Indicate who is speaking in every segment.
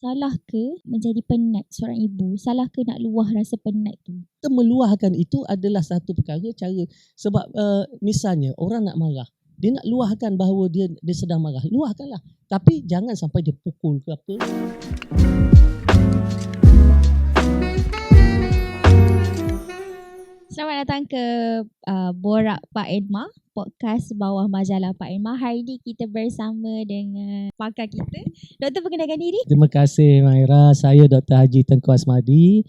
Speaker 1: Salah ke menjadi penat seorang ibu? Salah ke nak luah rasa penat tu?
Speaker 2: Kita meluahkan itu adalah satu perkara cara. Sebab misalnya orang nak marah, dia nak luahkan bahawa dia sedang marah. Luahkanlah. Tapi jangan sampai dia pukul ke apa.
Speaker 1: Selamat datang ke Borak Pak Edma, podcast bawah majalah Pak Edma. Hari ini kita bersama dengan pakar kita. Doktor, perkenalkan diri.
Speaker 2: Terima kasih Maira. Saya Dr. Haji Tengku Asmadi,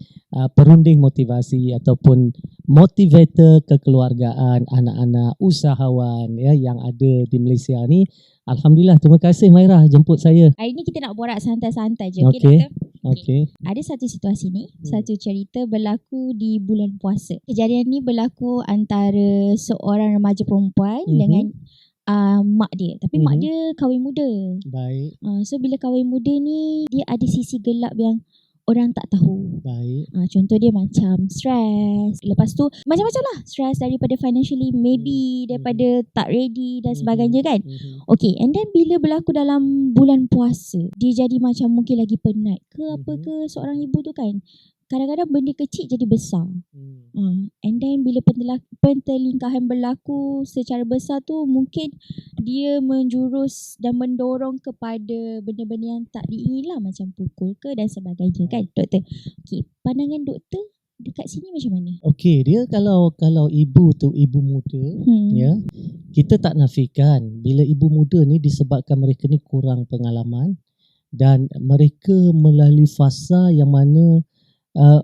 Speaker 2: perunding motivasi ataupun motivator kekeluargaan anak-anak usahawan ya yang ada di Malaysia ni. Alhamdulillah, terima kasih Maira jemput saya.
Speaker 1: Hari ini kita nak borak santai-santai je.
Speaker 2: Okey.
Speaker 1: Doktor?
Speaker 2: Okey.
Speaker 1: Ada satu situasi ni, satu cerita berlaku di bulan puasa. Kejadian ni berlaku antara seorang remaja perempuan dengan mak dia. Tapi mak dia kahwin muda.
Speaker 2: Baik.
Speaker 1: So bila kahwin muda ni, dia ada sisi gelap yang orang tak tahu.
Speaker 2: Baik.
Speaker 1: Contoh dia macam stres. Lepas tu macam-macam lah. Stres daripada financially, maybe daripada tak ready dan sebagainya kan. Okay, and then bila berlaku dalam bulan puasa, dia jadi macam mungkin lagi penat ke apa ke seorang ibu tu kan. Kadang-kadang benda kecil jadi besar. And then bila pentelingkahan berlaku secara besar tu, mungkin dia menjurus dan mendorong kepada benda-benda yang tak diingin lah, macam pukul ke dan sebagainya kan, doktor. Okay, pandangan doktor dekat sini macam mana?
Speaker 2: Okey, dia kalau ibu tu ibu muda ya, kita tak nafikan bila ibu muda ni disebabkan mereka ni kurang pengalaman dan mereka melalui fasa yang mana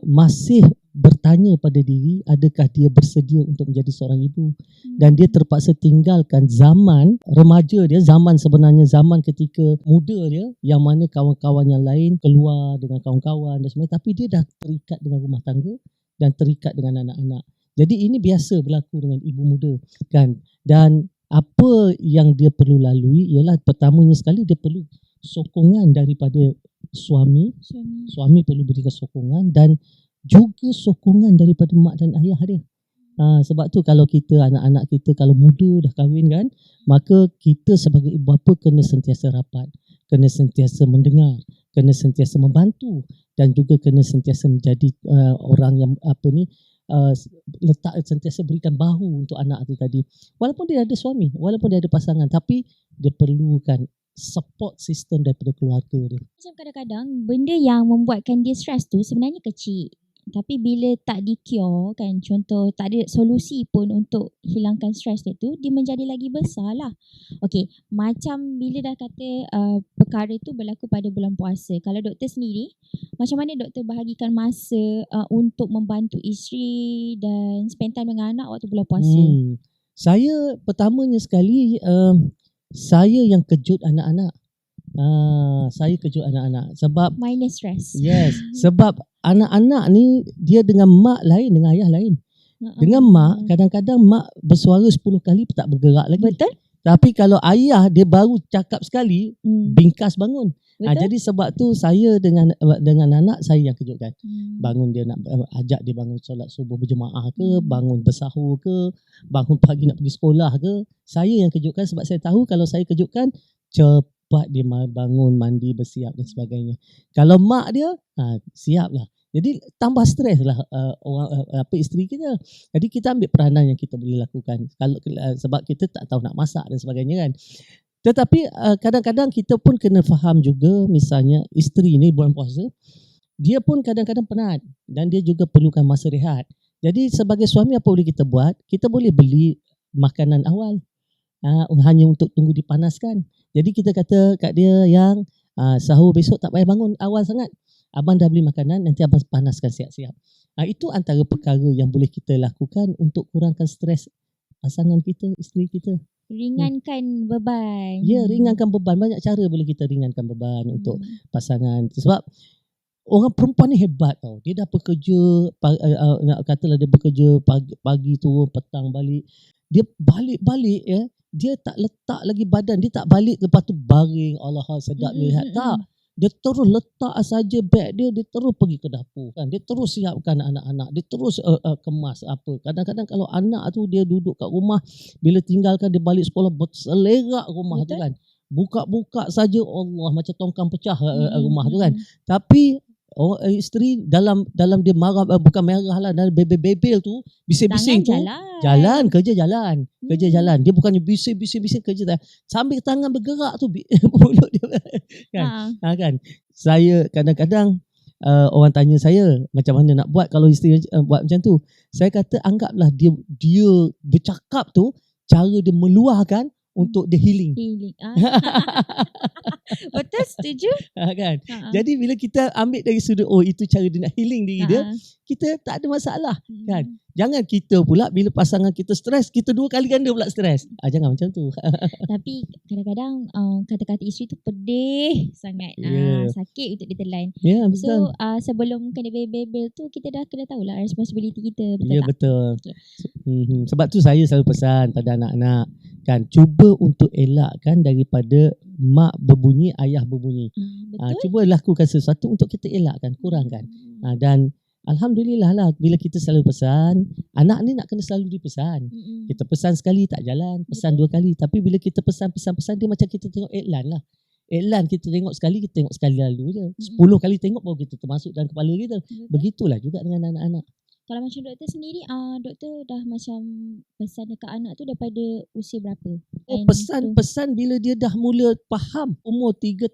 Speaker 2: masih bertanya pada diri adakah dia bersedia untuk menjadi seorang ibu, dan dia terpaksa tinggalkan zaman remaja dia, zaman sebenarnya zaman ketika muda dia yang mana kawan-kawan yang lain keluar dengan kawan-kawan dan sebagainya, tapi dia dah terikat dengan rumah tangga dan terikat dengan anak-anak. Jadi ini biasa berlaku dengan ibu muda kan. Dan apa yang dia perlu lalui ialah pertamanya sekali dia perlu sokongan daripada suami perlu berikan sokongan dan juga sokongan daripada mak dan ayah dia. Sebab tu kalau kita anak-anak kita kalau muda dah kahwin kan, maka kita sebagai ibu bapa kena sentiasa rapat, kena sentiasa mendengar, kena sentiasa membantu dan juga kena sentiasa menjadi orang yang letak sentiasa berikan bahu untuk anak tu tadi. Walaupun dia ada suami, walaupun dia ada pasangan, tapi dia perlukan support system daripada keluarga dia.
Speaker 1: Macam kadang-kadang benda yang membuatkan dia stres tu sebenarnya kecil, tapi bila tak di-cure kan, contoh tak ada solusi pun untuk hilangkan stres dia tu, dia menjadi lagi besar lah. Okay, macam bila dah kata perkara tu berlaku pada bulan puasa, kalau doktor sendiri, macam mana doktor bahagikan masa untuk membantu isteri dan spend time dengan anak waktu bulan puasa?
Speaker 2: Saya pertamanya sekali saya yang kejut anak-anak. Saya kejut anak-anak sebab
Speaker 1: minus stress.
Speaker 2: Yes, sebab anak-anak ni dia dengan mak lain, dengan ayah lain. Dengan mak, kadang-kadang mak bersuara 10 kali tak bergerak lagi.
Speaker 1: Betul.
Speaker 2: Tapi kalau ayah dia baru cakap sekali, bingkas bangun. Jadi sebab tu saya dengan anak saya yang kejutkan. Bangun dia nak ajak dia bangun solat subuh berjemaah ke, bangun bersahur ke, bangun pagi nak pergi sekolah ke, saya yang kejutkan sebab saya tahu kalau saya kejutkan cepat dia bangun, mandi, bersiap dan sebagainya. Kalau mak dia siaplah. Jadi tambah stres lah isteri kita. Jadi kita ambil peranan yang kita boleh lakukan. Kalau sebab kita tak tahu nak masak dan sebagainya kan. Tetapi kadang-kadang kita pun kena faham juga, misalnya isteri ni bulan puasa, dia pun kadang-kadang penat dan dia juga perlukan masa rehat. Jadi sebagai suami apa boleh kita buat? Kita boleh beli makanan awal hanya untuk tunggu dipanaskan. Jadi kita kata kat dia yang sahur besok tak payah bangun awal sangat. Abang dah beli makanan, nanti abang panaskan siap-siap. Itu antara perkara yang boleh kita lakukan untuk kurangkan stres pasangan kita, isteri kita.
Speaker 1: Ringankan beban.
Speaker 2: Ya, ringankan beban. Banyak cara boleh kita ringankan beban untuk pasangan. Sebab orang perempuan ni hebat tau. Dia dah bekerja, nak katalah dia bekerja pagi turun, petang balik. Dia balik-balik ya. Dia tak letak lagi badan. Dia tak balik lepas tu baring. Allah sedap lihat. Tak. Dia terus letak saja beg dia terus pergi ke dapur kan. Dia terus siapkan anak-anak, dia terus kemas apa. Kadang-kadang kalau anak tu dia duduk kat rumah, bila tinggalkan dia balik sekolah berselerak rumah. Betul. Tu kan. buka-buka saja Allah macam tongkang pecah rumah tu kan. Tapi isteri dalam dia marah, bukan marah lah, dalam bebel tu, bising-bising tu jalan kerja jalan. Dia bukannya bising kerja sambil tangan bergerak tu mulut dia kan. Saya kadang-kadang orang tanya saya macam mana nak buat kalau isteri buat macam tu. Saya kata anggaplah dia bercakap tu cara dia meluahkan untuk dia healing.
Speaker 1: Betul, setuju.
Speaker 2: Kan? Jadi bila kita ambil dari sudut itu cara dia nak healing diri dia, kita tak ada masalah kan. Jangan kita pula bila pasangan kita stres, kita 2 kali ganda pula stres. Jangan macam tu.
Speaker 1: Tapi kadang-kadang kata-kata isteri tu pedih sangat. Sakit untuk ditelan.
Speaker 2: Betul.
Speaker 1: So sebelum kena bebel tu, kita dah kena tahulah responsibility kita. Betul tak?
Speaker 2: Betul. Okay. Sebab tu saya selalu pesan pada anak-anak kan, cuba untuk elakkan daripada mak berbunyi, ayah berbunyi. Cuba lakukan sesuatu untuk kita elakkan, kurangkan. Dan alhamdulillah lah bila kita selalu pesan, anak ni nak kena selalu dipesan. Kita pesan sekali tak jalan, pesan 2 kali. Tapi bila kita pesan dia macam kita tengok iklan lah. Iklan kita tengok sekali lalu je. 10 kali tengok baru kita termasuk dalam kepala kita. Begitulah juga dengan anak-anak.
Speaker 1: Kalau macam doktor sendiri, doktor dah macam pesan dekat anak tu daripada usia berapa?
Speaker 2: Pesan bila dia dah mula faham. Umur 2-3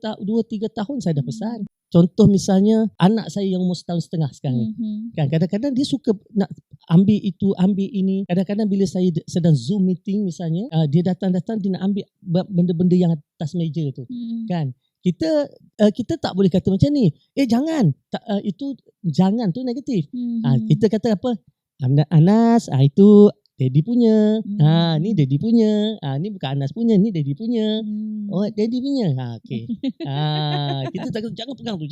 Speaker 2: tahun saya dah pesan. Contoh misalnya anak saya yang umur 1.5 tahun sekarang ni. Kan kadang-kadang dia suka nak ambil itu, ambil ini. Kadang-kadang bila saya sedang Zoom meeting misalnya, dia datang-datang dia nak ambil benda-benda yang atas meja tu. Kan? Kita tak boleh kata macam ni. Jangan. Itu jangan tu negatif. Kita kata apa? Anas, itu Daddy punya. Ni Daddy punya. Ni bukan Anas punya, ni Daddy punya. Oh, Daddy punya. Okey. Kita tak kata jangan pegang tu.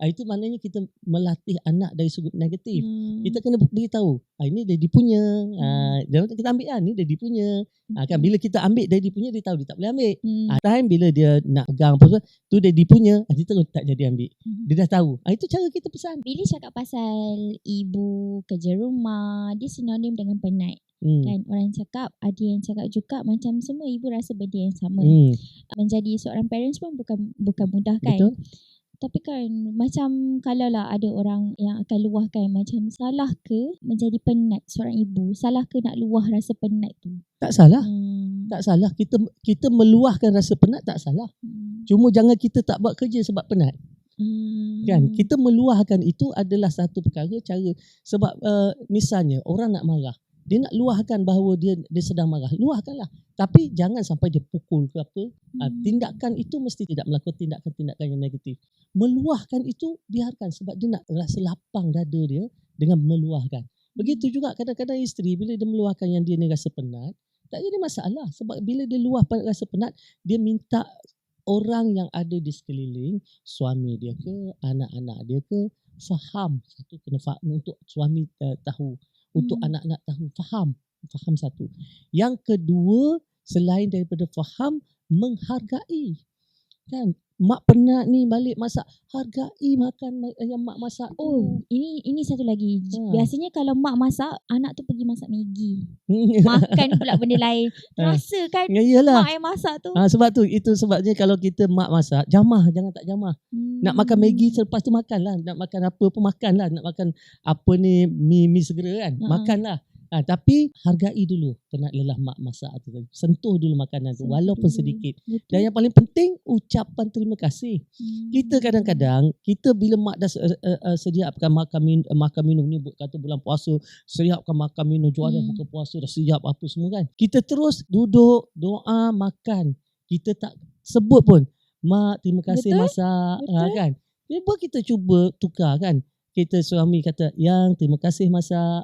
Speaker 2: Itu maknanya kita melatih anak dari sudut negatif. Kita kena beritahu, ini Daddy punya. Kita ambil ni Daddy punya. Kan bila kita ambil Daddy punya, dia tahu dia tak boleh ambil. Time bila dia nak pegang apa tu Daddy punya, dia terus tak jadi ambil. Dia dah tahu. Itu cara kita pesan.
Speaker 1: Bila cakap pasal ibu kerja rumah, dia sinonim dengan penat. Kan orang cakap, ada yang cakap juga macam semua ibu rasa benda yang sama. Menjadi seorang parents pun bukan mudah kan.
Speaker 2: Betul.
Speaker 1: Tapi kan macam kalau lah ada orang yang akan luahkan, macam salah ke menjadi penat seorang ibu? Salah ke nak luah rasa penat tu?
Speaker 2: Tak salah. Tak salah. Kita meluahkan rasa penat tak salah. Cuma jangan kita tak buat kerja sebab penat. Kan kita meluahkan itu adalah satu perkara cara. Sebab misalnya orang nak marah, dia nak luahkan bahawa dia sedang marah, luahkanlah. Tapi jangan sampai dia pukul ke apa. Tindakan itu mesti tidak melakukan tindakan-tindakan yang negatif. Meluahkan itu biarkan, sebab dia nak rasa lapang dada dia dengan meluahkan. Begitu juga kadang-kadang isteri bila dia meluahkan yang dia ni rasa penat, tak jadi masalah. Sebab bila dia luah rasa penat, dia minta orang yang ada di sekeliling, suami dia ke, anak-anak dia ke, faham. Satu kena faham untuk suami tahu. Untuk anak-anak tahu, faham satu. Yang kedua, selain daripada faham, menghargai. Kan mak penat ni balik masak, hargai makan yang mak masak tu.
Speaker 1: Oh, ini satu lagi. Biasanya kalau mak masak, anak tu pergi masak Maggi. Makan pula benda lain. Rasa kan mak yang masak tu.
Speaker 2: Sebab tu, itu sebabnya kalau kita mak masak, jamah, jangan tak jamah. Nak makan Maggi selepas tu makanlah. Nak makan apa pun makanlah. Nak makan apa ni, mi segera kan, makanlah. Tapi hargai dulu penat lelah mak masak tu. Sentuh dulu makanan tu walaupun sedikit.
Speaker 1: Betul.
Speaker 2: Dan yang paling penting, ucapan terima kasih. Kita kadang-kadang, kita bila mak dah sediakan makan minum ni, kata bulan puasa, siapkan makan minum, jual dah buka puasa, dah siap apa semua kan. Kita terus duduk, doa, makan. Kita tak sebut pun, mak terima kasih masak. Kan. Kita cuba tukar kan. Kita suami kata, yang terima kasih masak.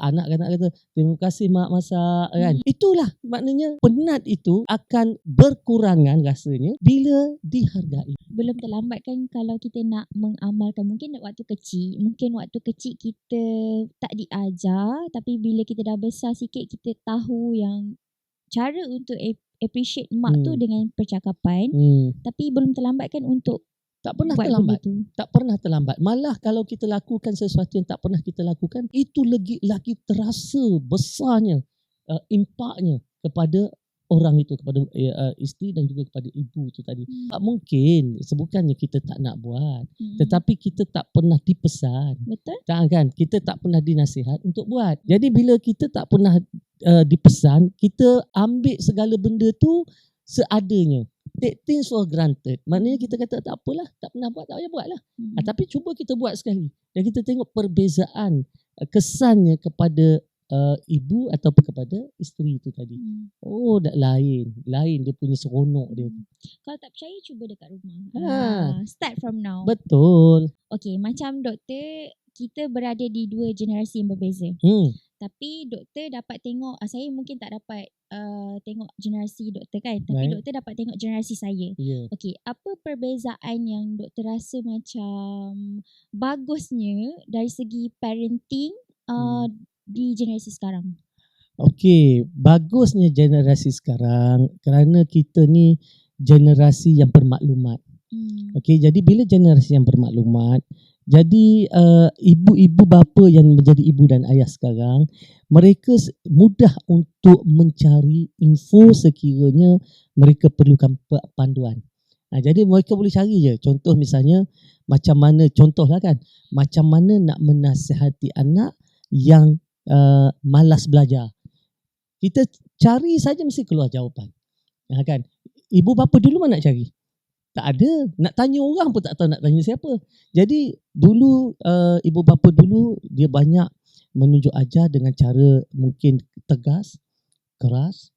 Speaker 2: Anak-anak kata, terima kasih mak masak. Kan? Itulah maknanya penat itu akan berkurangan rasanya bila dihargai.
Speaker 1: Belum terlambat kan kalau kita nak mengamalkan. Mungkin waktu kecil kita tak diajar. Tapi bila kita dah besar sikit, kita tahu yang cara untuk appreciate mak tu dengan percakapan. Tapi belum terlambat kan untuk
Speaker 2: tak pernah terlambat. Malah kalau kita lakukan sesuatu yang tak pernah kita lakukan, itu lagi terasa besarnya impaknya kepada orang itu, kepada isteri dan juga kepada ibu tu tadi. Tak mungkin, bukannya kita tak nak buat, tetapi kita tak pernah dipesan.
Speaker 1: Betul.
Speaker 2: Tak kan? Kita tak pernah dinasihat untuk buat. Jadi bila kita tak pernah dipesan, kita ambil segala benda tu seadanya. Take things for granted. Maknanya kita kata tak apalah, tak pernah buat, tak payah buat lah. Tapi cuba kita buat sekali. Dan kita tengok perbezaan kesannya kepada ibu ataupun kepada isteri itu tadi. Oh, dah lain dia punya seronok dia.
Speaker 1: Kalau tak percaya, cuba dekat rumah. Start from now.
Speaker 2: Betul.
Speaker 1: Okay, macam doktor, kita berada di dua generasi yang berbeza. Tapi doktor dapat tengok, saya mungkin tak dapat tengok generasi doktor kan, tapi doktor dapat tengok generasi saya. Okay, apa perbezaan yang doktor rasa macam bagusnya dari segi parenting di generasi sekarang?
Speaker 2: Okey, bagusnya generasi sekarang kerana kita ni generasi yang bermaklumat. Okey, jadi bila generasi yang bermaklumat, jadi ibu-ibu bapa yang menjadi ibu dan ayah sekarang, mereka mudah untuk mencari info sekiranya mereka perlukan panduan. Jadi mereka boleh cari je. Contoh misalnya, macam mana, contohlah kan, macam mana nak menasihati anak yang malas belajar. Kita cari saja mesti keluar jawapan. Kan? Ibu bapa dulu mana nak cari? Tak ada. Nak tanya orang pun tak tahu nak tanya siapa. Jadi dulu ibu bapa dulu dia banyak menunjuk ajar dengan cara mungkin tegas, keras,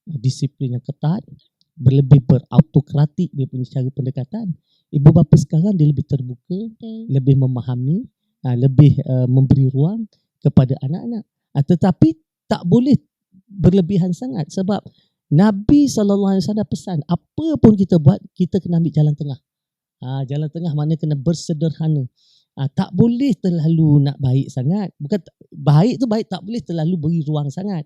Speaker 2: disiplin yang ketat, berlebih berautokratik dia punya cara pendekatan. Ibu bapa sekarang dia lebih terbuka, lebih memahami, lebih memberi ruang kepada anak-anak. Tetapi tak boleh berlebihan sangat sebab Nabi SAW pesan, apa pun kita buat, kita kena ambil jalan tengah. Jalan tengah maknanya kena bersederhana. Tak boleh terlalu nak baik sangat. Bukan baik tu baik, tak boleh terlalu beri ruang sangat.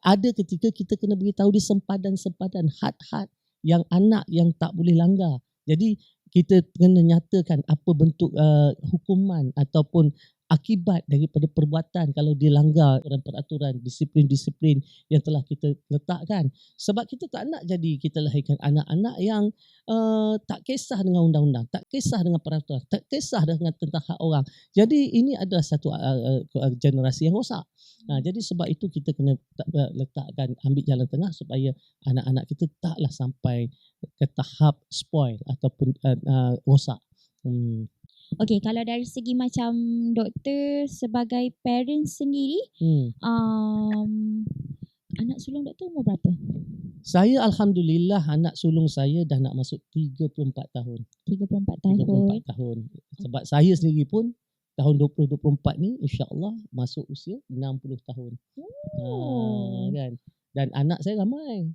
Speaker 2: Ada ketika kita kena beritahu dia sempadan-sempadan, had-had yang anak yang tak boleh langgar. Jadi kita kena nyatakan apa bentuk hukuman ataupun akibat daripada perbuatan kalau dia langgar peraturan, disiplin-disiplin yang telah kita letakkan. Sebab kita tak nak jadi kita lahirkan anak-anak yang tak kisah dengan undang-undang, tak kisah dengan peraturan, tak kisah dengan tentang hak orang. Jadi ini adalah satu generasi yang rosak. Jadi sebab itu kita kena letakkan, ambil jalan tengah supaya anak-anak kita taklah sampai ke tahap spoil ataupun rosak.
Speaker 1: Okay, kalau dari segi macam doktor sebagai parents sendiri, anak sulung doktor umur berapa?
Speaker 2: Saya Alhamdulillah anak sulung saya dah nak masuk 34 tahun. 34 tahun. Sebab saya sendiri pun tahun 2024 ni insya-Allah masuk usia 60 tahun. Kan? Dan anak saya ramai.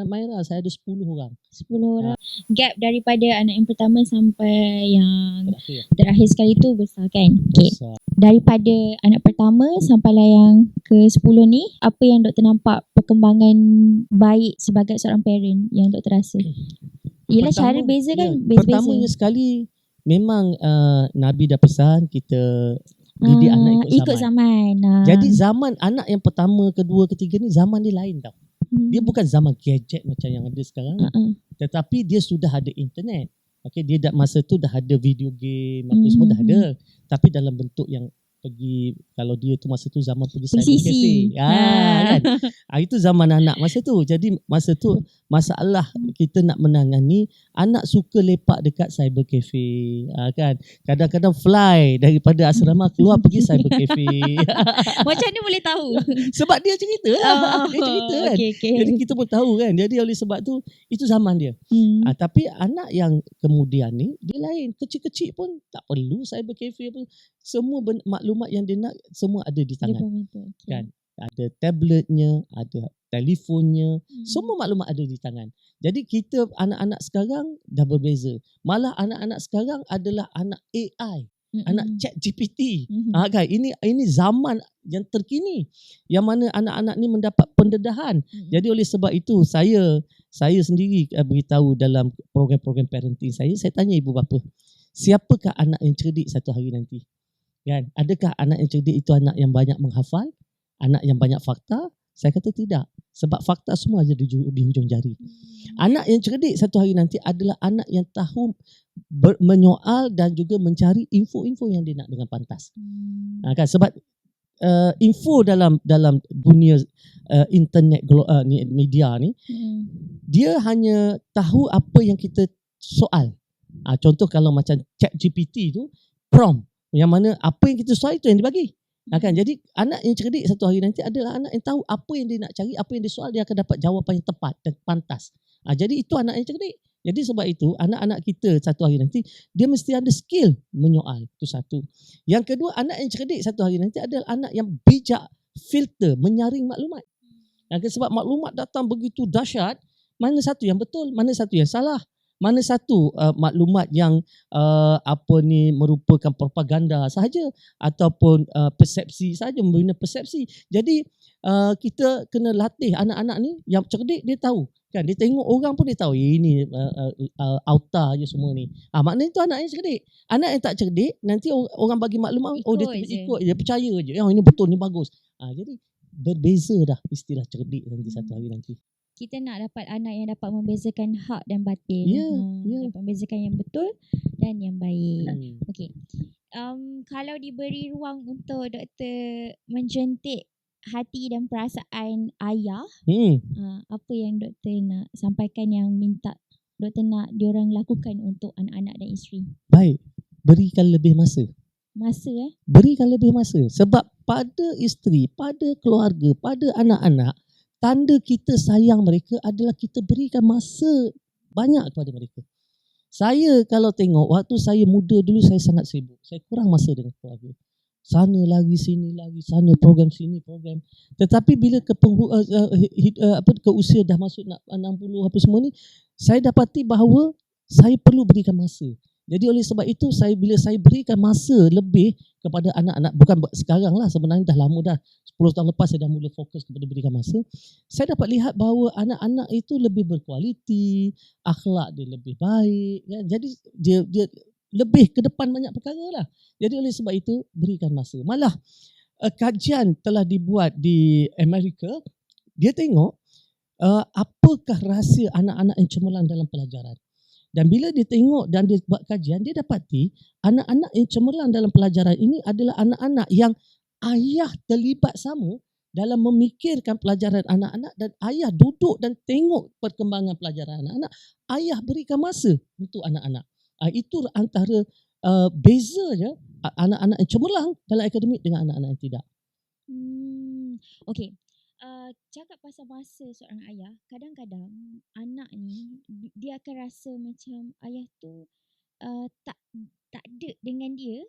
Speaker 2: Maira, saya ada 10 orang. 10
Speaker 1: orang. Gap daripada anak yang pertama sampai yang terakhir sekali tu besar kan? Okay.
Speaker 2: Besar.
Speaker 1: Daripada anak pertama sampailah yang ke-10 ni, apa yang doktor nampak perkembangan baik sebagai seorang parent yang doktor rasa? Yelah, cara beza kan? Beza-beza.
Speaker 2: Pertamanya sekali memang Nabi dah pesan kita didik anak ikut zaman. Jadi zaman anak yang pertama, kedua, ketiga ni zaman dia lain tau. Dia bukan zaman gadget macam yang ada sekarang. Tetapi dia sudah ada internet. Okay, dia masa tu dah ada video game, apa semua dah ada. Tapi dalam bentuk yang pergi, kalau dia tu masa tu zaman pergi cyber cafe. Kan? Itu zaman anak masa tu. Jadi masa tu masalah kita nak menangani anak suka lepak dekat cyber cafe. Kan? Kadang-kadang fly daripada asrama keluar pergi cyber cafe.
Speaker 1: Macam ni boleh tahu?
Speaker 2: Sebab dia cerita lah. Dia cerita kan. Okay. Jadi kita pun tahu kan. Jadi oleh sebab tu itu zaman dia. Tapi anak yang kemudian ni dia lain. Kecil-kecil pun tak perlu cyber cafe pun. Semua maklumat yang dia nak semua ada di tangan. Kan? Ada tabletnya, ada telefonnya, semua maklumat ada di tangan. Jadi kita anak-anak sekarang dah berbeza. Malah anak-anak sekarang adalah anak AI, anak ChatGPT. Kan? Ini zaman yang terkini yang mana anak-anak ni mendapat pendedahan. Jadi oleh sebab itu saya sendiri beritahu dalam program-program parenting saya tanya ibu bapa, siapakah anak yang cerdik satu hari nanti? Kan? Adakah anak yang cerdik itu anak yang banyak menghafal, anak yang banyak fakta? Saya kata tidak. Sebab fakta semua ada di hujung jari. Anak yang cerdik satu hari nanti adalah anak yang tahu menyoal dan juga mencari info-info yang dia nak dengan pantas. Kan? Sebab info dalam dunia internet media ni, dia hanya tahu apa yang kita soal. Contoh kalau macam ChatGPT tu, prompt yang mana apa yang kita soal itu yang dibagi. Kan? Jadi anak yang cerdik satu hari nanti adalah anak yang tahu apa yang dia nak cari, apa yang dia soal, dia akan dapat jawapan yang tepat dan pantas. Jadi itu anak yang cerdik. Jadi sebab itu anak-anak kita satu hari nanti dia mesti ada skill menyoal. Itu satu. Yang kedua, anak yang cerdik satu hari nanti adalah anak yang bijak filter, menyaring maklumat. Sebab maklumat datang begitu dahsyat, mana satu yang betul, mana satu yang salah. Mana satu maklumat yang merupakan propaganda sahaja ataupun persepsi sahaja, membina persepsi. Jadi kita kena latih anak-anak ni yang cerdik, dia tahu kan, dia tengok orang pun dia tahu ini auta je semua ni. Maknanya tu anak yang cerdik. Anak yang tak cerdik nanti orang bagi maklumat dia ikut je, percaya je. Ini betul, ni bagus. Jadi berbeza dah istilah cerdik nanti satu hari nanti.
Speaker 1: Kita nak dapat anak yang dapat membezakan hak dan batil. Dapat membezakan yang betul dan yang baik. Okey. Kalau diberi ruang untuk doktor menjentik hati dan perasaan ayah, apa yang doktor nak sampaikan yang minta doktor nak diorang lakukan untuk anak-anak dan isteri?
Speaker 2: Baik, berikan lebih masa. Berikan lebih masa. Sebab pada isteri, pada keluarga, pada anak-anak, tanda kita sayang mereka adalah kita berikan masa banyak kepada mereka. Saya kalau tengok waktu saya muda dulu, saya sangat sibuk. Saya kurang masa dengan keluarga. Sana lagi, sini lagi, sana program, sini program. Tetapi bila ke usia dah masuk nak 60 apa semua ni, saya dapati bahawa saya perlu berikan masa. Jadi oleh sebab itu bila saya berikan masa lebih kepada anak-anak, bukan sekarang lah, sebenarnya dah lama dah, 10 tahun lepas saya dah mula fokus kepada berikan masa, saya dapat lihat bahawa anak-anak itu lebih berkualiti, akhlak dia lebih baik, kan? Jadi dia lebih ke depan banyak perkara lah. Jadi oleh sebab itu berikan masa. Malah kajian telah dibuat di Amerika, dia tengok apakah rahsia anak-anak yang cemerlang dalam pelajaran. Dan bila dia tengok dan dia buat kajian, dia dapati anak-anak yang cemerlang dalam pelajaran ini adalah anak-anak yang ayah terlibat sama dalam memikirkan pelajaran anak-anak, dan ayah duduk dan tengok perkembangan pelajaran anak-anak. Ayah berikan masa untuk anak-anak. Itu antara bezanya anak-anak yang cemerlang dalam akademik dengan anak-anak yang tidak.
Speaker 1: Okey. Cakap pasal masa seorang ayah, kadang-kadang anak ni dia akan rasa macam ayah tu tak ada dengan dia,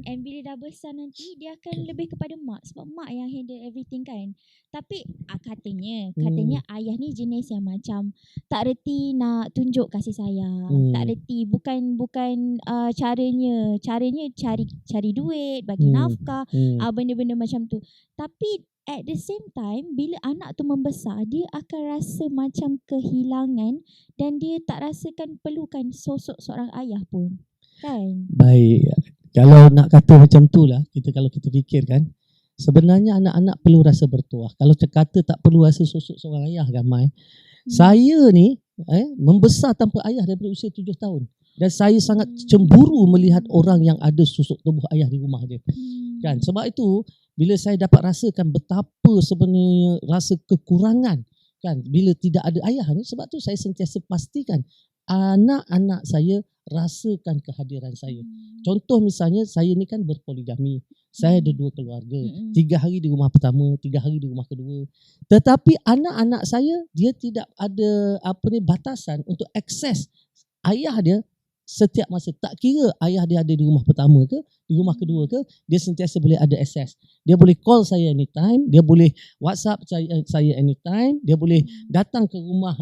Speaker 1: and bila dah besar nanti dia akan lebih kepada mak, sebab mak yang handle everything kan. Tapi katanya ayah ni jenis yang macam tak reti nak tunjuk kasih sayang, tak reti, bukan caranya cari duit, bagi nafkah, benda-benda macam tu. Tapi at the same time, bila anak tu membesar, dia akan rasa macam kehilangan dan dia tak rasakan perlukan sosok seorang ayah pun, kan?
Speaker 2: Baik, kalau nak kata macam tu lah, kalau kita fikirkan, sebenarnya anak-anak perlu rasa bertuah. Kalau kata tak perlu rasa sosok seorang ayah, ramai. Saya ni membesar tanpa ayah daripada usia 7 tahun. Dan saya sangat cemburu melihat orang yang ada sosok tubuh ayah di rumah dia. Kan? Sebab itu bila saya dapat rasakan betapa sebenarnya rasa kekurangan, kan, bila tidak ada ayah ni, sebab tu saya sentiasa pastikan anak-anak saya rasakan kehadiran saya. Contoh misalnya, saya ni kan berpoligami. Saya ada 2 keluarga. 3 hari di rumah pertama, 3 hari di rumah kedua. Tetapi anak-anak saya, dia tidak ada batasan untuk akses ayah dia setiap masa. Tak kira ayah dia ada di rumah pertama ke, di rumah kedua ke, dia sentiasa boleh ada akses. Dia boleh call saya anytime, dia boleh WhatsApp saya anytime, dia boleh datang ke rumah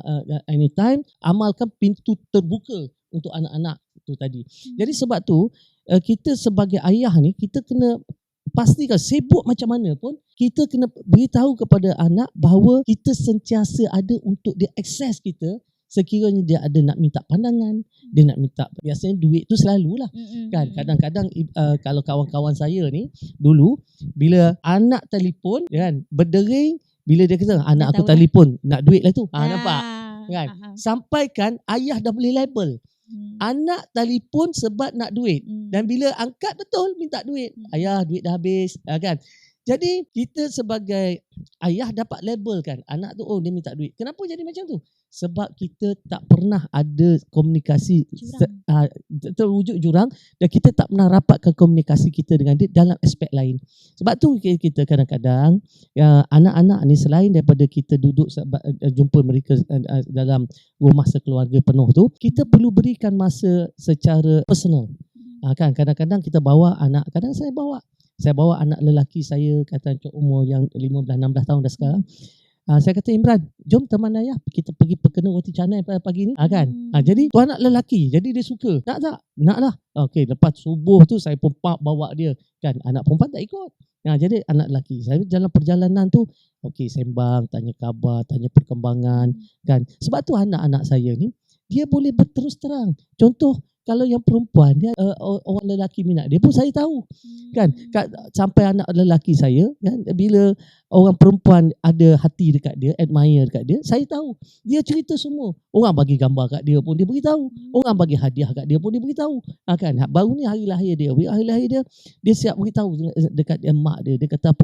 Speaker 2: anytime. Amalkan pintu terbuka untuk anak-anak itu tadi. Jadi sebab tu kita sebagai ayah ni, kita kena pastikan, sibuk macam mana pun, kita kena beritahu kepada anak bahawa kita sentiasa ada untuk dia akses kita. Sekiranya dia ada nak minta pandangan, dia nak minta, biasanya duit tu selalulah. Kan, kadang-kadang kalau kawan-kawan saya ni dulu, bila anak telefon, kan, berdering, Bila dia kata anak aku telefon nak duit lah tu. Nampak? Kan? Sampai kan ayah dah boleh label. Anak telefon sebab nak duit. Dan bila angkat betul minta duit. Ayah duit dah habis. Kan? Jadi kita sebagai ayah dapat label kan. Anak tu dia minta duit. Kenapa jadi macam tu? Sebab kita tak pernah ada komunikasi terwujud jurang. Dan kita tak pernah rapatkan komunikasi kita dengan dia dalam aspek lain. Sebab tu kita kadang-kadang anak-anak ni selain daripada kita duduk jumpa mereka dalam rumah sekeluarga penuh tu, kita perlu berikan masa secara personal. Kan kadang-kadang kita bawa anak, kadang saya bawa anak lelaki saya, kata umur yang 15-16 tahun dah sekarang. Saya kata, Imran, jom teman ayah kita pergi perkena roti canai pagi ni. Kan? Jadi tu anak lelaki, jadi dia suka. Nak tak? Nak lah. Okey, lepas subuh tu saya pun bawa dia. Kan? Anak perempuan tak ikut. Jadi anak lelaki. Saya dalam perjalanan tu, okey, sembang, tanya khabar, tanya perkembangan. Kan? Sebab tu anak-anak saya ni, dia boleh berterus terang. Contoh, kalau yang perempuan dia orang lelaki minat dia pun saya tahu. Kan sampai anak lelaki saya kan, bila orang perempuan ada hati dekat dia, admire dekat dia, saya tahu. Dia cerita semua. Orang bagi gambar kat dia pun dia beritahu. Orang bagi hadiah kat dia pun dia beritahu. Kan baru ni hari lahir dia. Hari lahir dia siap beritahu dekat mak dia. Dia kata apa?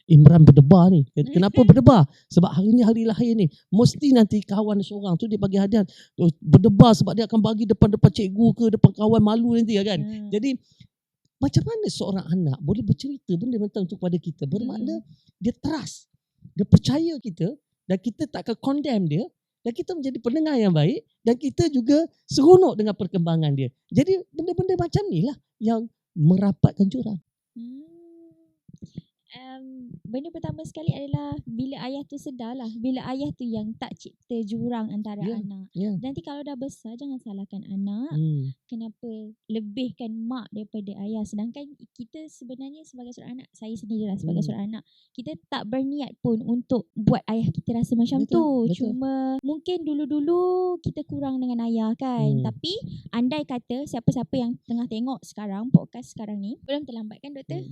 Speaker 2: Imran berdebar ni. Kenapa berdebar? Sebab hari ni hari lahir ni. Mesti nanti kawan seorang tu dia bagi hadiah. Berdebar sebab dia akan bagi depan-depan cikgu ke depan kawan, malu nanti kan. Jadi macam mana seorang anak boleh bercerita benda-benda untuk pada kita? Bermakna dia trust, dia percaya kita dan kita takkan condemn dia dan kita menjadi pendengar yang baik dan kita juga seronok dengan perkembangan dia. Jadi benda-benda macam ni lah yang merapatkan jurang.
Speaker 1: Benda pertama sekali adalah bila ayah tu sedarlah, bila ayah tu yang tak cipta jurang antara anak. Nanti kalau dah besar jangan salahkan anak. Kenapa lebihkan mak daripada ayah, sedangkan kita sebenarnya sebagai seorang anak, saya sendirilah sebagai seorang anak, kita tak berniat pun untuk buat ayah kita rasa macam tu. Cuma mungkin dulu-dulu kita kurang dengan ayah kan. Tapi andai kata siapa-siapa yang tengah tengok sekarang podcast sekarang ni, belum terlambat kan doktor?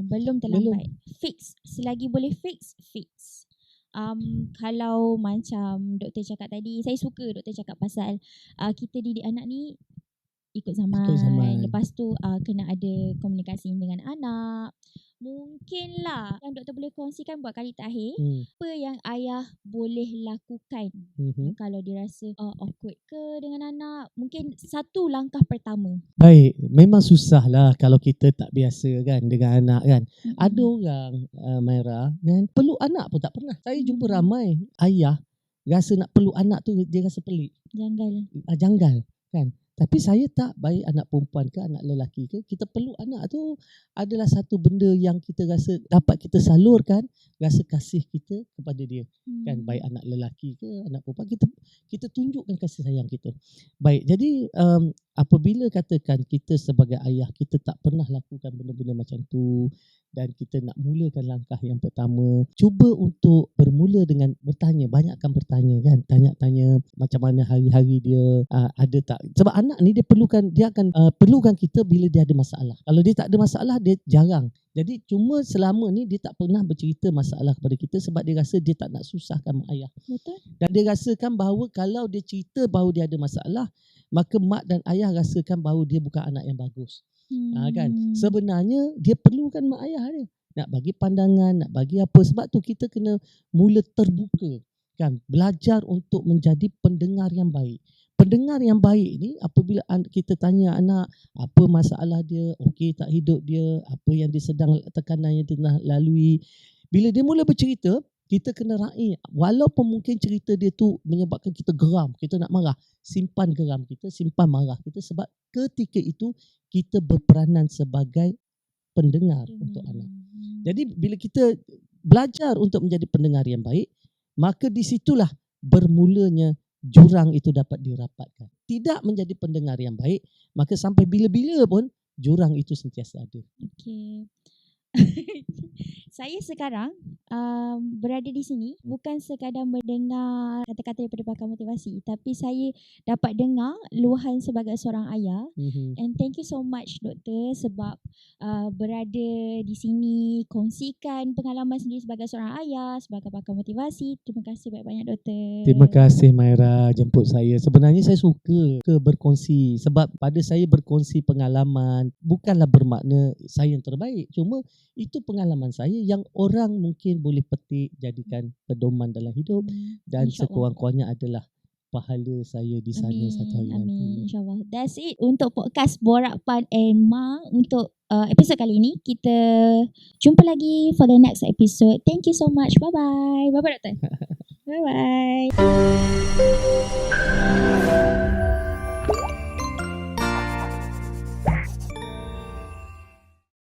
Speaker 1: Belum terlambat. Fix, selagi boleh fix. Kalau macam doktor cakap tadi, saya suka doktor cakap pasal kita didik anak ni ikut zaman. Lepas tu kena ada komunikasi dengan anak. Mungkinlah yang doktor boleh kongsikan buat kali terakhir, apa yang ayah boleh lakukan kalau dia rasa awkward ke dengan anak. Mungkin satu langkah pertama.
Speaker 2: Baik, memang susah lah kalau kita tak biasa kan dengan anak kan. Ada orang Maira kan, peluk anak pun tak pernah. Saya jumpa ramai ayah rasa nak peluk anak tu dia rasa pelik. Janggal kan. Tapi saya tak, baik anak perempuan ke anak lelaki ke, kita peluk anak tu adalah satu benda yang kita rasa dapat kita salurkan rasa kasih kita kepada dia. Kan, baik anak lelaki ke anak perempuan, kita tunjukkan kasih sayang kita. Baik, jadi apabila katakan kita sebagai ayah, kita tak pernah lakukan benda-benda macam tu dan kita nak mulakan langkah yang pertama, cuba untuk bermula dengan bertanya, banyakkan bertanya kan, tanya-tanya macam mana hari-hari dia, ada tak, sebab anak ni dia akan perlukan kita bila dia ada masalah. Kalau dia tak ada masalah, dia jarang. Jadi cuma selama ni dia tak pernah bercerita masalah kepada kita sebab dia rasa dia tak nak susahkan mak ayah.
Speaker 1: Betul.
Speaker 2: Dan dia rasakan bahawa kalau dia cerita bahawa dia ada masalah, maka mak dan ayah rasakan bahawa dia bukan anak yang bagus. Kan, sebenarnya dia perlukan mak ayah dia nak bagi pandangan, nak bagi apa. Sebab tu kita kena mula terbuka kan, belajar untuk menjadi pendengar yang baik. Pendengar yang baik ni apabila kita tanya anak apa masalah dia, okey tak hidup dia, apa yang dia sedang, tekanan yang dia tengah lalui, bila dia mula bercerita, kita kena raih. Walaupun mungkin cerita dia tu menyebabkan kita geram, kita nak marah, simpan geram kita, simpan marah kita, sebab ketika itu kita berperanan sebagai pendengar untuk anak. Jadi bila kita belajar untuk menjadi pendengar yang baik, maka di situlah bermulanya jurang itu dapat dirapatkan. Tidak menjadi pendengar yang baik, maka sampai bila-bila pun jurang itu sentiasa ada.
Speaker 1: Okey. Saya sekarang berada di sini bukan sekadar mendengar kata-kata daripada pakar motivasi, tapi saya dapat dengar luahan sebagai seorang ayah. And thank you so much doktor sebab berada di sini, kongsikan pengalaman sendiri sebagai seorang ayah, sebagai pakar motivasi. Terima kasih banyak-banyak doktor.
Speaker 2: Terima kasih Maira jemput saya. Sebenarnya saya suka berkongsi sebab pada saya berkongsi pengalaman bukanlah bermakna saya yang terbaik. Cuma itu pengalaman saya yang orang mungkin boleh petik jadikan pedoman dalam hidup dan sekurang-kurangnya adalah pahala saya di sana satu hari nanti.
Speaker 1: Amin, insyaAllah. That's it untuk podcast Borak Pan and Mang untuk episod kali ini. Kita jumpa lagi for the next episode. Thank you so much. Bye-bye. Bye-bye doktor. Bye-bye.